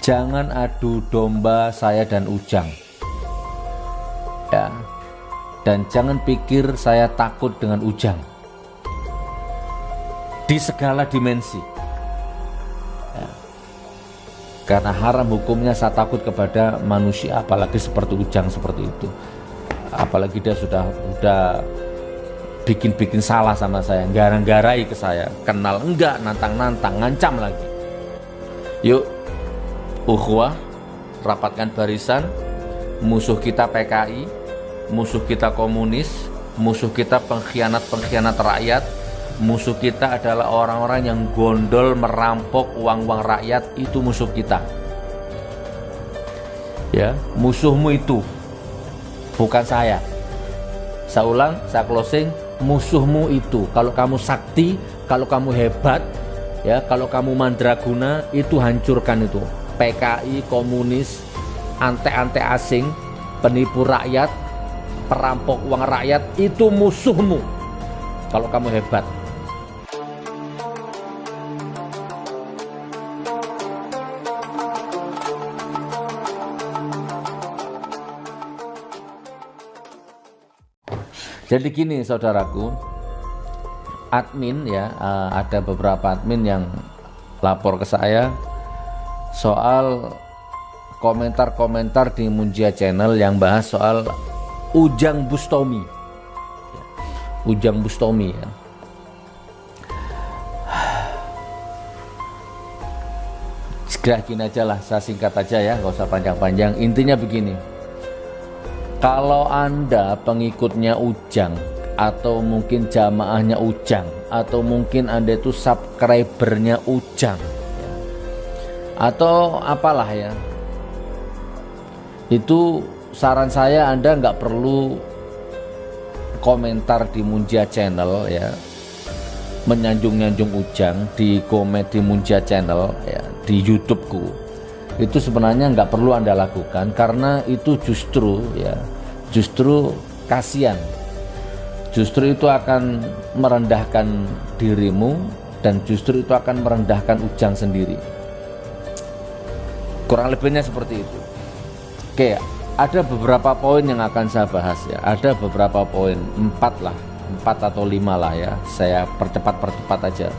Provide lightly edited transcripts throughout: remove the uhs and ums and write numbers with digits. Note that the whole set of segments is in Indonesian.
Jangan adu domba saya dan Ujang, ya. Dan jangan pikir saya takut dengan Ujang di segala dimensi, ya. Karena haram hukumnya saya takut kepada manusia, apalagi seperti Ujang seperti itu. Apalagi dia sudah bikin salah sama saya, garang-garai ke saya, kenal enggak, nantang-nantang, ngancam lagi. Yuk ukhuwah, rapatkan barisan. Musuh kita PKI, musuh kita komunis, musuh kita pengkhianat rakyat, musuh kita adalah orang-orang yang gondol merampok uang-uang rakyat. Itu musuh kita, ya. Musuhmu itu bukan saya. Saya ulang, saya closing. Musuhmu itu, kalau kamu sakti, kalau kamu hebat, ya, kalau kamu mandraguna, itu hancurkan itu. PKI, komunis, ante-ante asing, penipu rakyat, perampok uang rakyat, itu musuhmu kalau kamu hebat. Jadi gini saudaraku, admin ya, ada beberapa admin yang lapor ke saya soal komentar-komentar di Munjia Channel yang bahas soal Ujang Bustomi, Ujang Bustomi, ya. Segera gini aja lah, saya singkat aja ya, nggak usah panjang-panjang. Intinya begini, kalau Anda pengikutnya Ujang, atau mungkin jamaahnya Ujang, atau mungkin Anda itu subscribernya Ujang, atau apalah ya, itu saran saya Anda nggak perlu komentar di Munjia Channel ya, menyanjung-nyanjung Ujang di komen di Munjia Channel ya, di YouTubeku. Itu sebenarnya nggak perlu Anda lakukan, karena itu justru kasihan, justru itu akan merendahkan dirimu, dan justru itu akan merendahkan Ujang sendiri. Kurang lebihnya seperti itu. Oke, ada beberapa poin yang akan saya bahas ya. Ada beberapa poin, 4 atau 5 lah ya. Saya percepat aja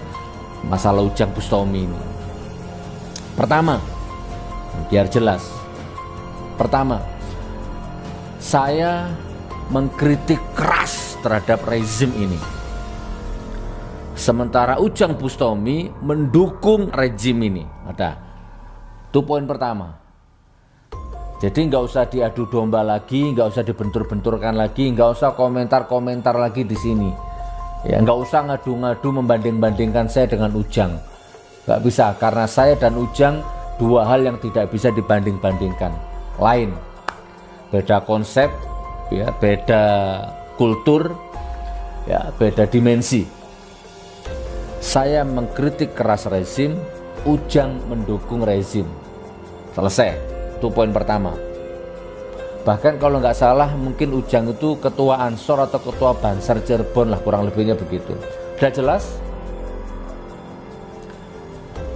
masalah Ujang Bustomi ini. Pertama, biar jelas. Pertama, saya mengkritik keras terhadap rezim ini. Sementara Ujang Bustomi mendukung rezim ini. Ada. Itu poin pertama. Jadi nggak usah diadu domba lagi, nggak usah dibentur-benturkan lagi, nggak usah komentar-komentar lagi di sini. Ya, nggak usah ngadu-ngadu membanding-bandingkan saya dengan Ujang. Nggak bisa, karena saya dan Ujang dua hal yang tidak bisa dibanding-bandingkan. Lain, beda konsep, ya, beda kultur, ya, beda dimensi. Saya mengkritik keras rezim, Ujang mendukung rezim. Selesai. Itu poin pertama. Bahkan kalau nggak salah mungkin Ujang itu ketua Ansor atau ketua Bansar Cirebon lah, kurang lebihnya begitu. Sudah jelas?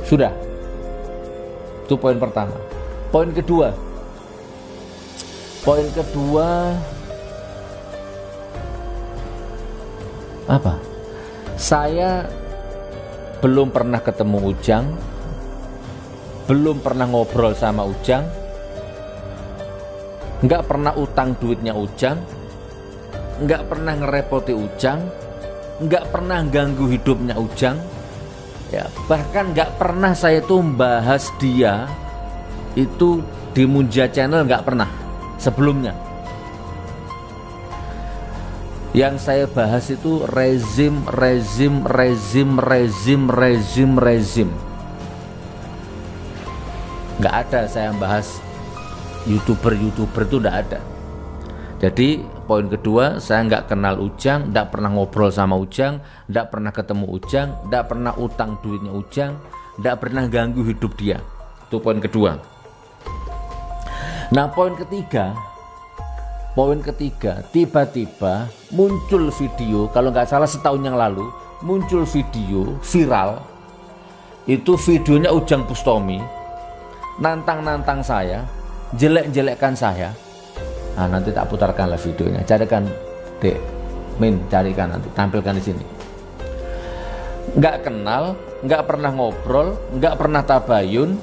Sudah. Itu poin pertama. Poin kedua. Apa? Saya belum pernah ketemu Ujang, belum pernah ngobrol sama Ujang, nggak pernah utang duitnya Ujang, nggak pernah ngerepoti Ujang, nggak pernah ganggu hidupnya Ujang, ya, bahkan nggak pernah saya tuh membahas dia itu di Munjia Channel, nggak pernah sebelumnya. Yang saya bahas itu rezim. Nggak ada saya bahas YouTuber itu, nggak ada. Jadi poin kedua, saya nggak kenal Ujang, nggak pernah ngobrol sama Ujang, nggak pernah ketemu Ujang, nggak pernah utang duitnya Ujang, nggak pernah ganggu hidup dia. Itu poin kedua. Nah, poin ketiga, tiba-tiba muncul video, kalau nggak salah setahun yang lalu muncul video viral. Itu videonya Ujang Bustomi nantang-nantang saya, jelek-jelekkan saya. Nah, nanti tak putarkanlah videonya. Carikan Dek Min, carikan nanti, tampilkan di sini. Nggak kenal, nggak pernah ngobrol, nggak pernah tabayun,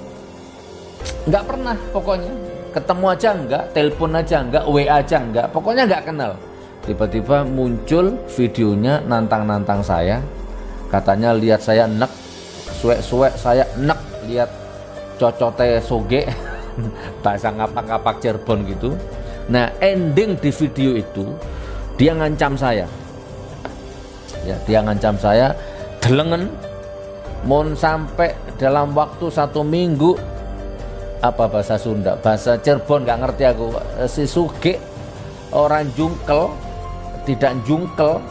nggak pernah pokoknya. Ketemu aja nggak, telepon aja nggak, WA aja nggak, pokoknya nggak kenal. Tiba-tiba muncul videonya nantang-nantang saya. Katanya lihat saya nek, suwek-suwek saya nek, lihat cocote soge, bahasa ngapak-ngapak Cirebon gitu. Nah, ending di video itu dia ngancam saya. Ya, dia ngancam saya delengen mon sampai dalam waktu 1 minggu, apa bahasa Sunda, bahasa Cirebon nggak ngerti aku, si suge orang jungkel, tidak jungkel,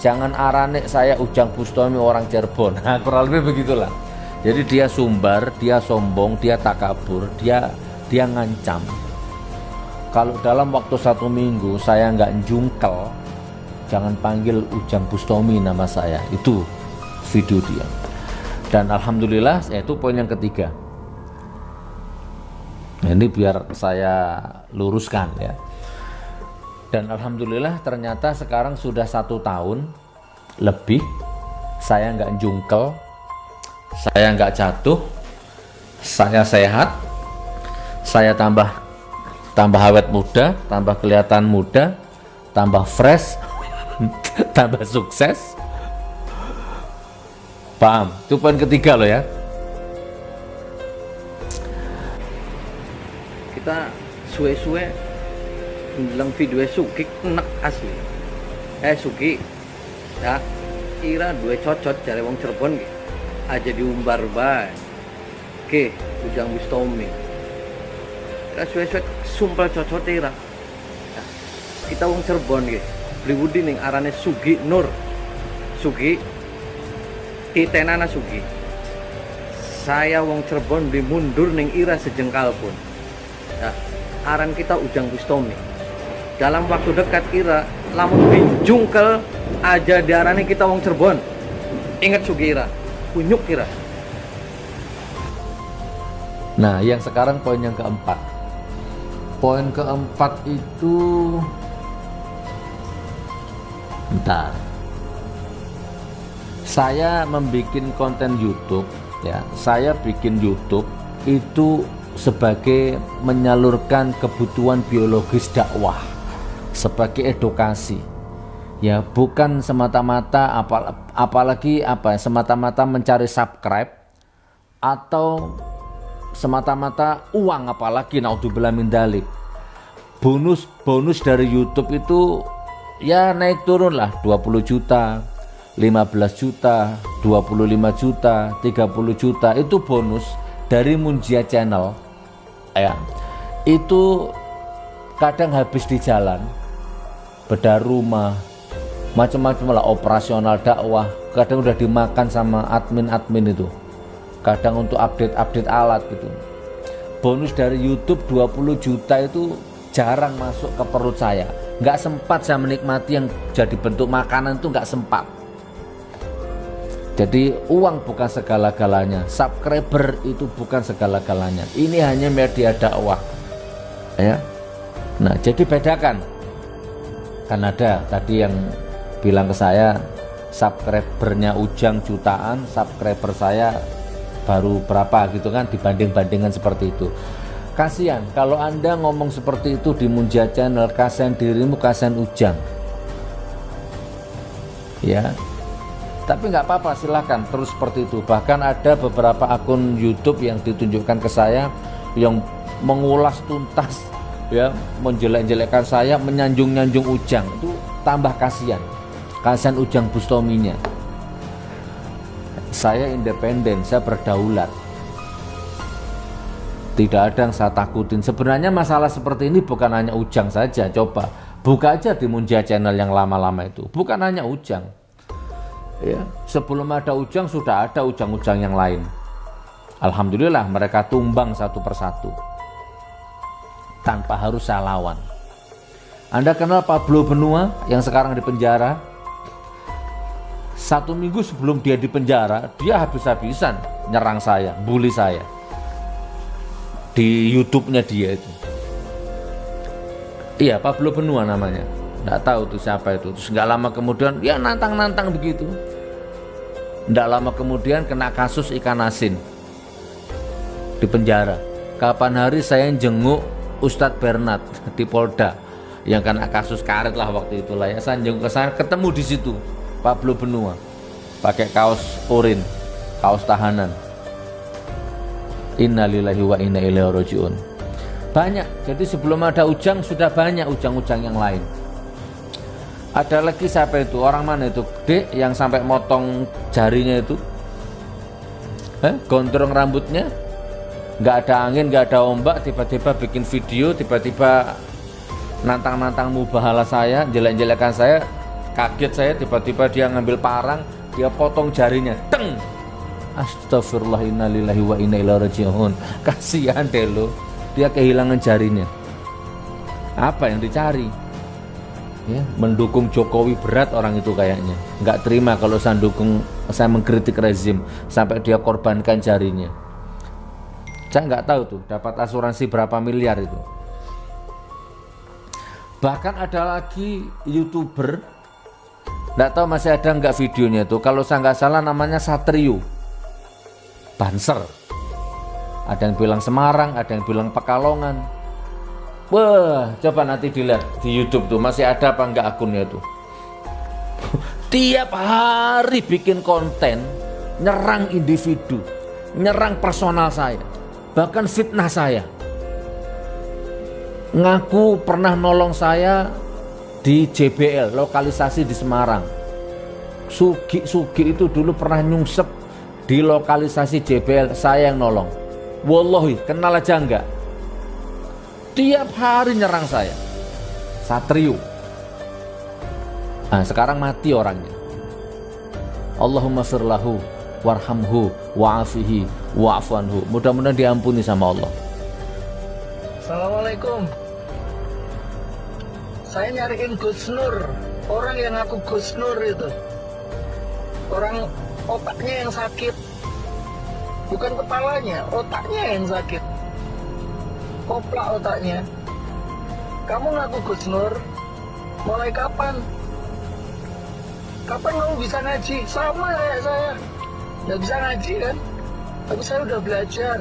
jangan arane saya Ujang Bustomi orang Cirebon. Nah, kurang lebih begitulah. Jadi dia sumbar, dia sombong, dia takabur, dia ngancam. Kalau dalam waktu 1 minggu saya nggak jungkel, jangan panggil Ujang Bustomi nama saya. Itu video dia. Dan alhamdulillah, itu poin yang ketiga. Nah, ini biar saya luruskan ya. Dan alhamdulillah ternyata sekarang sudah 1 tahun lebih saya nggak jungkel, saya nggak jatuh, saya sehat, saya tambah awet muda, tambah kelihatan muda, tambah fresh, tambah sukses. Paham? Itu poin ketiga loh ya. Kita suwe-suwe bilang video Sugi enak asli. Sugi ya kira dua cocot cari wong Cirebon gitu. Aja diumbar bae. Oke, Ujang Bustomi. Kita suwe-suwe sumpel cocot ira. Ya, kita wong Cirebon gitu. Pribudi ning arane Sugi Nur. Sugi titenana Sugi. Saya wong Cirebon beli mundur ning ira sejengkal pun. Ya, aran kita Ujang Bustomi. Dalam waktu dekat ira lamun jungkel aja diarani kita wong Cirebon. Ingat Sugi ira, kunyuk ira. Nah, yang sekarang poin yang keempat. Poin keempat itu, bentar. Saya membuat konten YouTube ya. Saya bikin YouTube itu sebagai menyalurkan kebutuhan biologis dakwah, sebagai edukasi. Ya, bukan semata-mata apalagi semata-mata mencari subscribe atau semata-mata uang, apalagi naudzubillah min dzalik. Bonus dari YouTube itu ya naik turun lah, 20 juta, 15 juta, 25 juta, 30 juta itu bonus dari Munjia Channel. Ya, itu kadang habis di jalan, bedah rumah, macam-macam lah, operasional dakwah, kadang udah dimakan sama admin itu, kadang untuk update alat gitu. Bonus dari YouTube 20 juta itu jarang masuk ke perut saya, nggak sempat saya menikmati yang jadi bentuk makanan itu, nggak sempat. Jadi uang bukan segala-galanya, subscriber itu bukan segala-galanya, ini hanya media dakwah ya. Nah, jadi bedakan. Kan ada tadi yang bilang ke saya subscribernya Ujang jutaan, subscriber saya baru berapa gitu kan, dibanding-bandingkan seperti itu. Kasihan kalau Anda ngomong seperti itu di Munjia Channel, kasihan dirimu, kasihan Ujang ya. Tapi nggak apa-apa, silahkan terus seperti itu. Bahkan ada beberapa akun YouTube yang ditunjukkan ke saya yang mengulas tuntas ya, menjelek-jelekkan saya, menyanjung-nyanjung Ujang. Itu tambah kasihan Ujang Bustominya. Saya independen, saya berdaulat, tidak ada yang saya takutin. Sebenarnya masalah seperti ini bukan hanya Ujang saja. Coba buka aja di Munjia Channel yang lama-lama itu, bukan hanya Ujang ya. Sebelum ada Ujang sudah ada Ujang-Ujang yang lain. Alhamdulillah mereka tumbang satu persatu tanpa harus saya lawan. Anda kenal Pablo Benua yang sekarang di penjara? 1 minggu sebelum dia di penjara, dia habis-habisan nyerang saya, bully saya. di YouTube-nya dia itu. Iya, Pablo Benua namanya. Nggak tahu tuh siapa itu. Terus nggak lama kemudian ya nantang-nantang begitu. Nggak lama kemudian kena kasus ikan asin di penjara. Kapan hari saya jenguk Ustadz Bernard di Polda yang kena kasus karet lah waktu itu lah ya. Saya jenguk ke sana, ketemu di situ Pablo Benua pakai kaos urin, kaos tahanan. Innalillahi wa inna ilaihi rajiun. Banyak. Jadi sebelum ada Ujang sudah banyak Ujang-Ujang yang lain. Ada lagi siapa itu? Orang mana itu? Gede yang sampai motong jarinya itu. Gondrong rambutnya. Nggak ada angin, nggak ada ombak, tiba-tiba bikin video, tiba-tiba nantang-nantang mubahala saya, jelek-jelekan saya. Kaget saya, tiba-tiba dia ngambil parang, dia potong jarinya. Teng! Astagfirullah, innalillahi wa inna ilaihi rajiun. Kasihan deh lo. Dia kehilangan jarinya. Apa yang dicari? Ya, mendukung Jokowi berat orang itu kayaknya. Nggak terima kalau saya mengkritik rezim sampai dia korbankan jarinya. Saya nggak tahu tuh dapat asuransi berapa miliar itu. Bahkan ada lagi YouTuber, nggak tahu masih ada nggak videonya tuh. Kalau saya nggak salah namanya Satrio Banser. Ada yang bilang Semarang, ada yang bilang Pekalongan. Wah, coba nanti dilihat di YouTube tuh masih ada apa enggak akunnya tuh. Tiap hari bikin konten nyerang individu, nyerang personal saya, bahkan fitnah saya. Ngaku pernah nolong saya di JBL, lokalisasi di Semarang. Sugi itu dulu pernah nyungsep di lokalisasi JBL, saya yang nolong. Wallahi, kenal aja enggak. Tiap hari nyerang saya. Satrio. Nah, sekarang mati orangnya. Allahumma firlahu warhamhu wa'afihi wa'afanhu. Mudah-mudahan diampuni sama Allah. Assalamualaikum. Saya nyariin Gus Nur. Orang yang aku Gus Nur itu. Orang otaknya yang sakit. Bukan kepalanya, otaknya yang sakit. Koplak otaknya. Kamu ngaku Gus Nur, mulai kapan? Kapan kamu bisa ngaji? Sama kayak saya. Nggak bisa ngaji kan? Tapi saya udah belajar.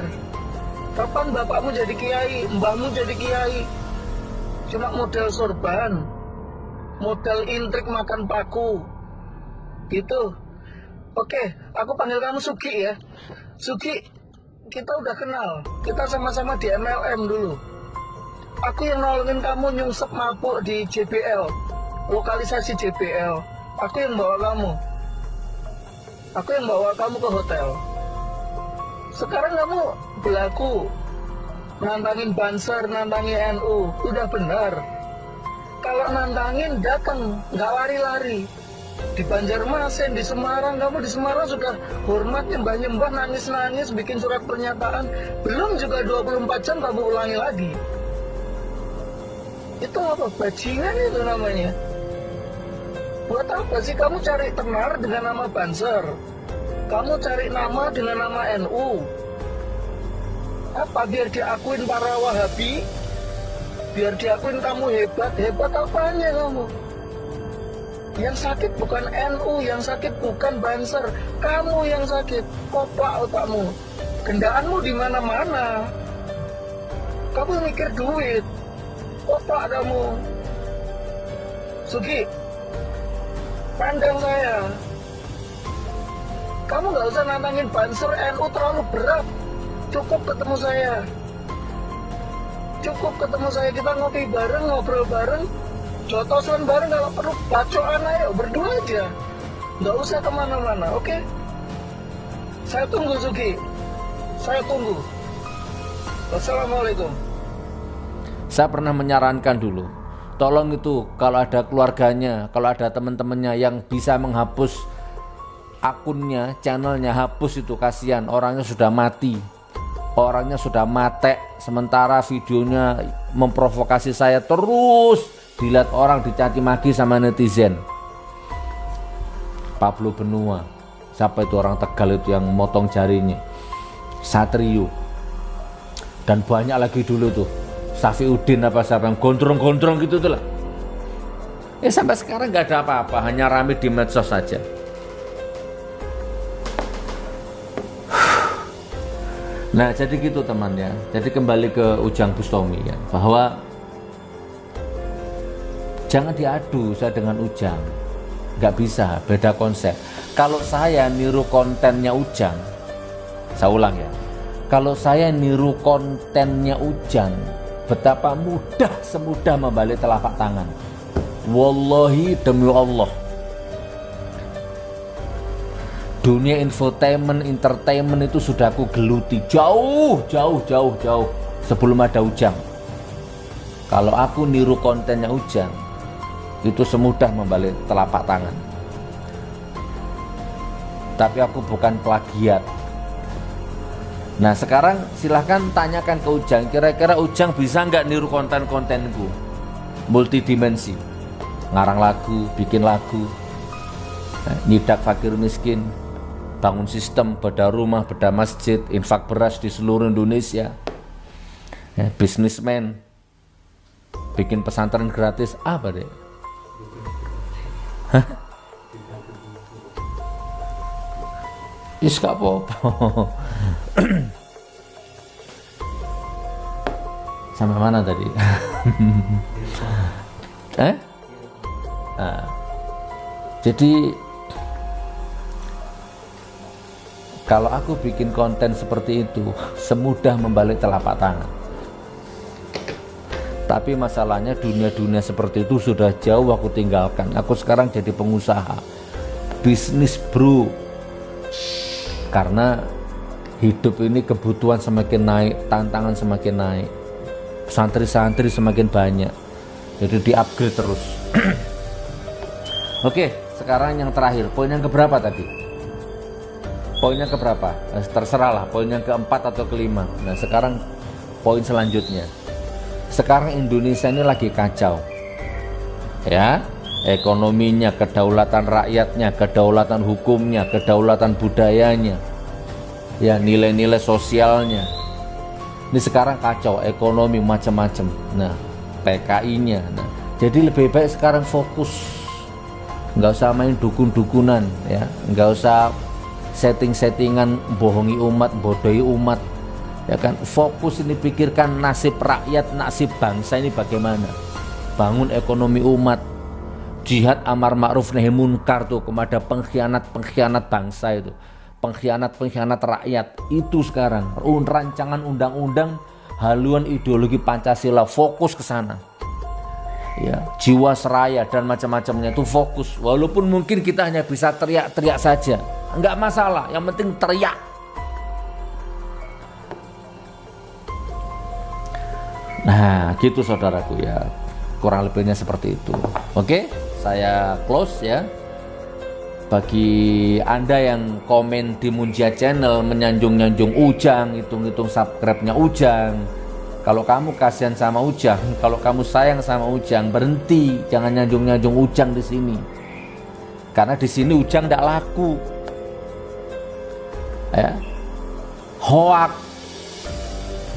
Kapan bapakmu jadi kiai, mbahmu jadi kiai? Cuma model sorban, model intrik makan paku. Gitu. Oke, aku panggil kamu Sugi ya. Sugi, kita udah kenal. Kita sama-sama di MLM dulu. Aku yang nolongin kamu nyungsep mabuk di JBL, lokalisasi JBL. Aku yang bawa kamu. Aku yang bawa kamu ke hotel. Sekarang kamu berlaku nantangin Banser, nantangin NU. Udah benar. Kalau nantangin datang, nggak lari-lari. Di Banjarmasin, di Semarang, kamu di Semarang sudah hormat, nyembah-nyembah, nangis-nangis, bikin surat pernyataan. Belum juga 24 jam kamu ulangi lagi. Itu apa? Bajingan itu namanya. Buat apa sih kamu cari tenar dengan nama Banser? Kamu cari nama dengan nama NU. Apa? Biar diakuin para Wahabi? Biar diakuin kamu hebat? Hebat apanya kamu? Yang sakit bukan NU, yang sakit bukan Banser. Kamu yang sakit, koplak otakmu. Gendaanmu di mana-mana. Kamu mikir duit, koplak kamu. Sugi, pandang saya. Kamu nggak usah nantangin Banser, NU terlalu berat. Cukup ketemu saya. Cukup ketemu saya, kita ngopi bareng, ngobrol bareng. Jotosan bareng, kalau perlu bacoan ayo berdua aja, nggak usah kemana-mana, oke? Saya tunggu Sugi, saya tunggu. Wassalamualaikum. Saya pernah menyarankan dulu, tolong itu kalau ada keluarganya, kalau ada teman-temannya yang bisa menghapus akunnya, channelnya, hapus itu, kasihan orangnya sudah mati, orangnya sudah mate, sementara videonya memprovokasi saya terus. Dilihat orang, dicaci maki sama netizen. Pablo Benua, siapa itu orang Tegal itu yang motong jarinya? Satrio. Dan banyak lagi dulu tuh Safiuddin apa siapa yang gondrong-gondrong gitu tuh lah. Sampai sekarang nggak ada apa-apa, hanya rame di medsos saja. Nah jadi gitu teman ya. Jadi kembali ke Ujang Bustami ya, bahwa jangan diadu saya dengan Ujang, nggak bisa, beda konsep. Kalau saya niru kontennya Ujang, saya ulang ya, kalau saya niru kontennya Ujang, betapa mudah, semudah membalik telapak tangan. Wallahi demi Allah, dunia infotainment, entertainment itu sudah aku geluti jauh sebelum ada Ujang. Kalau aku niru kontennya Ujang, itu semudah membalik telapak tangan. Tapi aku bukan plagiat. Nah sekarang silahkan tanyakan ke Ujang, kira-kira Ujang bisa nggak niru konten-kontenku multidimensi, ngarang lagu, bikin lagu, nyidak fakir miskin, bangun sistem, bedah rumah, bedah masjid, infak beras di seluruh Indonesia, bisnismen, bikin pesantren gratis, apa deh? Hah? Is gak apa-apa. Sampai mana tadi? Jadi kalau aku bikin konten seperti itu, semudah membalik telapak tangan. Tapi masalahnya dunia-dunia seperti itu sudah jauh aku tinggalkan. Aku sekarang jadi pengusaha, bisnis bro. Karena hidup ini kebutuhan semakin naik, tantangan semakin naik, santri-santri semakin banyak, jadi di-upgrade terus. Oke, sekarang yang terakhir, poin yang keberapa tadi? Poinnya keberapa? Terserah lah, poin yang keempat atau kelima. Nah sekarang poin selanjutnya. Sekarang Indonesia ini lagi kacau, ya, ekonominya, kedaulatan rakyatnya, kedaulatan hukumnya, kedaulatan budayanya, ya, nilai-nilai sosialnya. Ini sekarang kacau, ekonomi macam-macam. Nah, PKI-nya. Nah, jadi lebih baik sekarang fokus, nggak usah main dukun-dukunan, ya, nggak usah setting-settingan bohongi umat, bodohi umat. Ya kan, fokus ini pikirkan nasib rakyat, nasib bangsa ini bagaimana. Bangun ekonomi umat, jihad amar ma'ruf nahi munkar tuh kepada pengkhianat-pengkhianat bangsa itu, pengkhianat-pengkhianat rakyat itu sekarang. Rancangan undang-undang haluan ideologi Pancasila, fokus ke sana. Ya, jiwa seraya dan macam-macamnya itu fokus. Walaupun mungkin kita hanya bisa teriak-teriak saja, enggak masalah, yang penting teriak. Nah gitu saudaraku ya, kurang lebihnya seperti itu. Oke, saya close ya. Bagi anda yang komen di Munjia Channel menyanjung-nyanjung Ujang, hitung-hitung subscribe-nya Ujang, kalau kamu kasihan sama Ujang, kalau kamu sayang sama Ujang, berhenti, jangan nyanjung-nyanjung Ujang di sini. Karena di sini Ujang tidak laku. Ya. Hoak.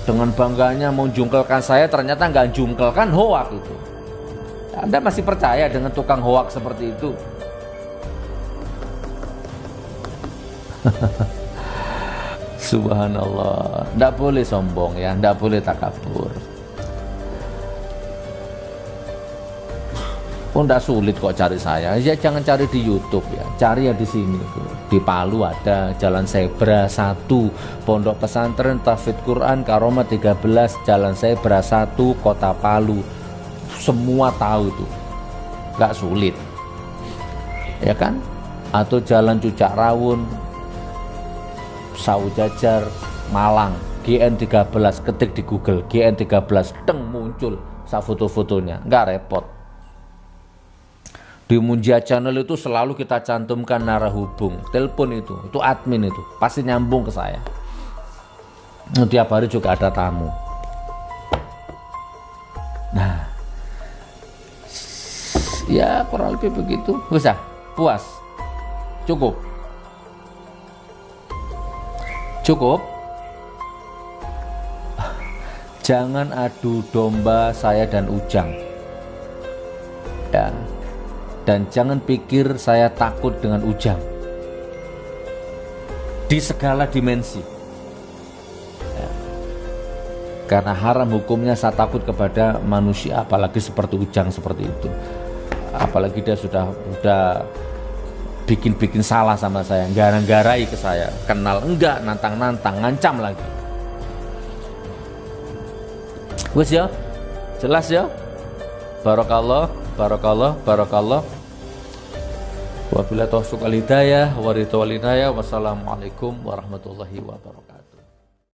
Dengan bangganya mau jungkelkan saya, ternyata nggak jungkelkan, hoak itu. Anda masih percaya dengan tukang hoak seperti itu? Subhanallah, nggak boleh sombong ya, nggak boleh takabur. Oh, nggak sulit kok cari saya. Ya jangan cari di YouTube ya, cari ya di sini tuh. Di Palu ada Jalan Zebra 1, Pondok Pesantren Tahfidz Quran Karomah 13, Jalan Zebra 1, Kota Palu. Semua tahu tuh, nggak sulit, ya kan? Atau Jalan Cucak Rawun, Sawu Jajar, Malang, GN 13, ketik di Google GN 13, teng muncul sa foto-fotonya, nggak repot. Di Munjia Channel itu selalu kita cantumkan narahubung, telepon itu admin itu pasti nyambung ke saya. Tiap hari juga ada tamu. Nah, ya kurang lebih begitu. Bisa, puas, cukup. Jangan adu domba saya dan Ujang. Ya. Dan jangan pikir saya takut dengan Ujang. Di segala dimensi. Ya. Karena haram hukumnya saya takut kepada manusia, apalagi seperti Ujang seperti itu. Apalagi dia sudah bikin salah sama saya, gara-garai ke saya, kenal enggak, nantang-nantang, ngancam lagi. Wes ya, jelas ya. Barakallah, barakallah, barakallah. Wabillahi taufiq wal hidayah, wa ridha wal inayah. Wassalamualaikum warahmatullahi wabarakatuh.